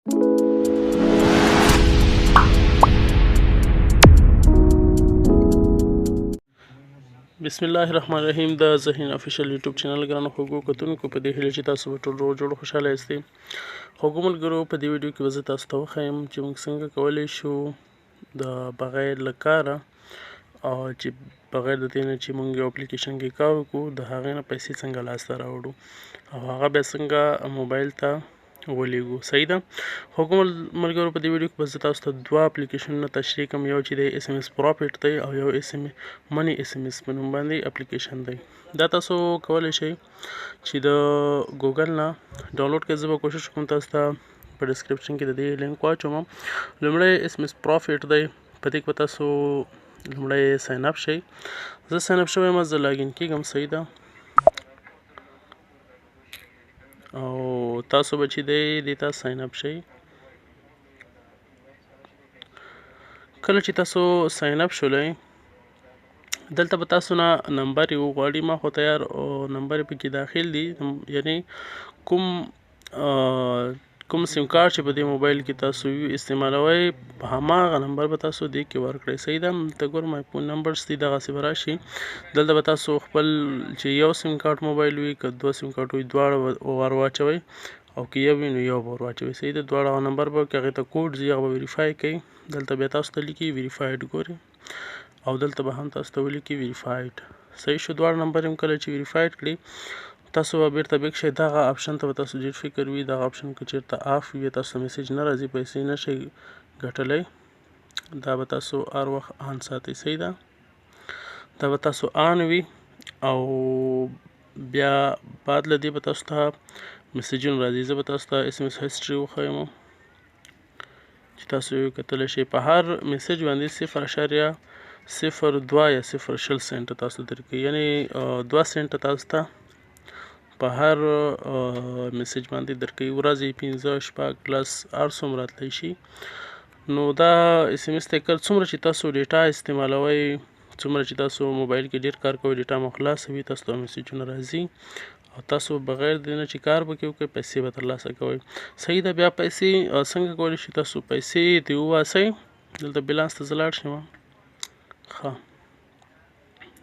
بسم الله الرحمن الرحیم. د ذهین افیشل یوټیوب چینل ګرانو خوږو کتونکو په دې هیله چې تاسو به ټول روغ جوړ خوشحاله یاستئ. خوږو ملګرو، په دې ویډیو کې به زه تاسو ته وښیم چې موږ څنګه کولی شو د بغیر له کاره او چې بغیر د دې نه چې موږ یو اپلیکیشن کې کار وکړو د هغې نه پیسې څنګه لاسته راوړو او هغه بیا څنګه موبایل ته ولیږو. صحیح ده. خوږو ملګرو، په دې ویډیو کې به زه تاسو ته دوه اپلیکیشنونه تشریح کوم. یو چې دی SMS پروفیټ دی او یو منی SMS په نوم باندې اپلیکیشن دی. دا تاسو کولی شئ چې د ګوګل نه ډاونلوډ کړئ. زه به کوشش کوم تاسو ته په ډسکرپشن کې د دې لینک واچوم. لومړی SMS پروفیټ دی، په دې کې به تاسو لومړی ساین اپ شئ. زه ساین اپ شوی یم، زه لاګین کېږم. صحیح ده. او تاسو به چې دی دې ته ساین اپ شئ. کله چې تاسو ساین اپ شولی، دلته به تاسو نه نمبر یې وغواړي. ما خو تیار نمبر یې پکې داخل دي، یعنی کوم سیم کارت چې په دې موبایل کې تاسو استعمالوئ په هماغه نمبر به تاسو دې کې ورکړئ. صحیح ده. ته ګورم مای فون نمبرز دي، دغسې به راشي. دلته به تاسو خپل چې یو سیم کارت موبایل وي که دوه سیم کارت وي دواړه ور واچوئ، او که یو وي نو یو به ور واچوئ. صحیح ده. دواړه نمبر به که هغې ته کوډ ځي هغه به ویریفای کوي. دلته بیا تاسو ته لیکي ویریفایډ ګورئ، او دلته به هم تاسو ته ولیکي ویریفایډ. صحیح شو. دواړه نمبر هم کله چې ویریفایډ کړي تاسو به بیرته بیک شئ. دغه اپشن ته به تاسو ډېر فکر وي. دغه اپشن که چېرته آف وي تاسو ته میسیج نه راځي، پیسې نه شئ ګټلی، دا به تاسو هر وخت آن ساتئ. صحیح ده. دا به تاسو آن وي او بیا بعد له دې به تاسو ته میسیجونه راځي. زه به تاسو ته SMS هسټري وښیم چې تاسو یې کتلی شئ. په هر میسیج باندې 0.02 یا 0.0 سنټه تاسو درکوي، یعنی 2 سنټه تاسو ته په هر میسیج باندې درکوي. ورځې 15 شپږ لس هر څومره راتلی شي. نو دا SMS ټیکر څومره چې تاسو ډیټا استعمالوئ، څومره چې تاسو موبایل کې ډېر کار کوئ، ډیټا مو خلاصه وي، تاسو ته میسیجونه راځي او تاسو بغیر د دې نه چې کار پکې وکړئ پیسې به ترلاسه کوئ. صحیح ده. بیا پیسې څنګه کولی شئ تاسو پیسې ترې وباسئ. دلته بیلانس ته زه لاړ شم. ښه،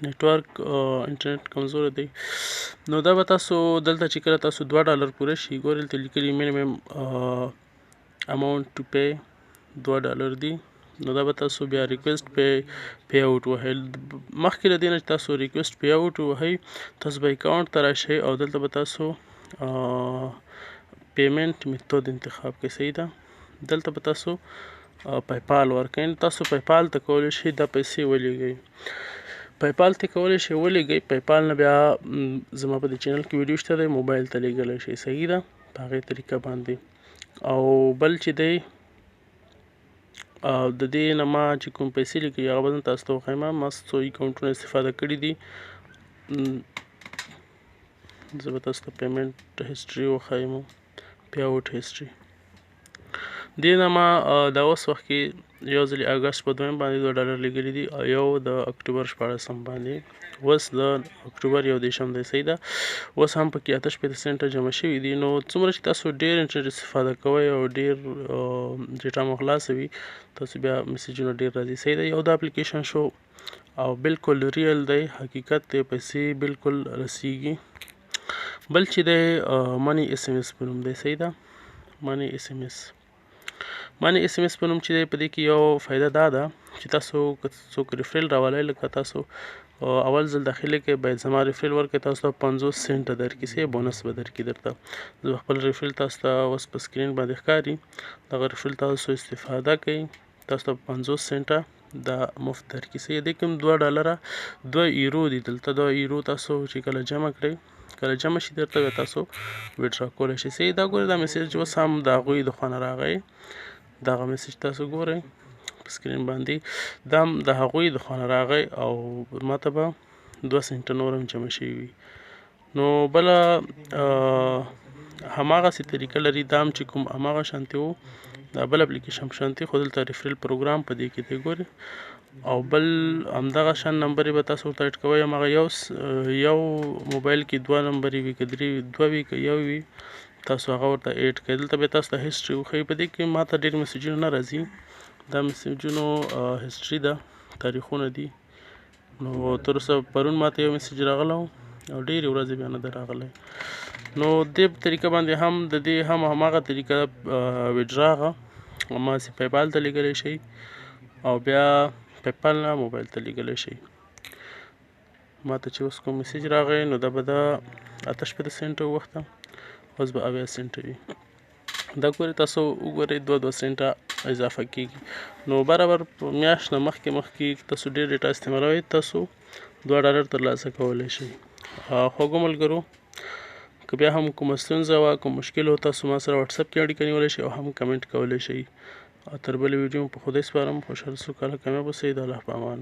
نیټورک انټرنیټ کمزوری دی. نو دا به تاسو دلته چې کله تاسو $2 پوره شي، ګورئ دلته لیکلي مینیمم اماونټ ټو پی $2 دي. نو دا به تاسو بیا ریکویسټ پی اوټ وهئ. مخکې له دې نه چې تاسو ریکویسټ پی اوټ ووهئ، تاسو به اکاونټ ته راشئ او دلته به تاسو پیمنټ میتود انتخاب کړئ. صحیح ده. دلته به تاسو پیپال ورکوئ. تاسو پیپال ته کولی شئ دا پیسې ولیږئ. پیپال ته کولی شئ ولیږئ. پیپال نه بیا زما په دې چینل کې ویډیو شته دی، موبایل ته لیږلی شئ. صحیح ده. په هغې طریقه باندې. او بل چې دی د دې نه ما چې کوم پیسې لیکي هغه به زه تاسو ته وښیم. ما څو اکاونټونه استفاده کړي دي. زه به تاسو ته پیمنټ هسټري وښیم، پی اوټ هسټري. دې نه ما دا اوس وخت کې یو ځلې اګست په 2 باندې $2 لیږلي دي او یو د اکتوبر 14 باندې، اوس د اکتوبر 1 دی. صحیح ده. اوس هم پکې 68 سنټه جمع شوي دي. نو څومره چې تاسو ډېر انټرنیټ استفاده کوئ او ډېر ډیټا مو خلاصه وي، تاسو بیا میسیجونه ډېر راځي. صحیح ده. یو د اپلیکیشن شو او بالکل ریل دی، حقیقت دی، پیسې بالکل رسیږي. بل چې دی منی SMS په نوم دی. صحیح ده. منی SMS په نوم چې دی، په دې کې یو فایده دا ده چې تاسو که څوک ریفرل راولئ، لکه تاسو اول ځل داخلي کې باید زما ریفرل ورکړئ، تاسو ته 50 سنټه درکړي. صحیح، بونس به درکړي درته. زه خپل ریفرل تاسو ته اوس په سکرین باندې ښکاري. دغه ریفرل تاسو استفاده کوئ، تاسو ته 50 سنټه دا مفت درکړي. صحیح. دې کې هم $2 2 ایرو دي. دلته 2 ایرو تاسو چې کله جمع کړئ، کله جمع شي درته بیا تاسو ویډرا کولی شئ. صحیح. دا ګورئ دا میسیج اوس هم د هغوی د خوا نه راغی. دغه میسیج تاسو ګورئ په سکرین باندې، دا هم د هغوی د خوا نه راغی او ماته به 2 سنټه نور هم جمع شوي وي. نو بله هماغسې طریقه لري. دا هم چې کوم هماغه شانتې و، دا بل اپلیکیشن په شانتې، خو دلته ریفرل پروګرام په دې کې دی. ګورئ او بل همدغه شان نمبر به تاسو ورته اډ کوئ. هماغه یو موبایل کې 2 نمبرې وي، که 2 وي، که 1 وي، تاسو هغه ورته ایډ کړئ. دلته بیا تاسو ته هیسټري وښیي. په دې کې ماته ډېر میسیجونه نه راځي، دا میسیجونو هیسټري ده، تاریخونه دي. نو تر اوسه پرون ماته یو میسیج راغلی و او ډېرې ورځې بیا نه ده راغلی. نو دې طریقه باندې هم د دې هم هماغه طریقه ویډرا هغه هماسې پیپال ته لیږلی شئ او بیا پیپال نه موبایل ته لیږلی شئ. ماته چې اوس کوم میسیج راغی نو دا به د 88 سنټه ووخته، اوس به 80 سنټه وي. دا ګورئ تاسو وګورئ 2 سنټه اضافه کېږي. نو برابر په میاشت نه مخکې تاسو ډېر ډیټا استعمالوئ، تاسو $2 ترلاسه کولی شئ. خوږو ملګرو که بیا هم کومه ستونزه وه، کوم مشکل و، تاسو ما سره وټساپ کې اړیکه نیولی شئ او هم کمنټ کولی شئ. تر بلې ویډیو په خدای سپارم. خوشحال سو، کاله کامیاب اوسئ. د الله په امان.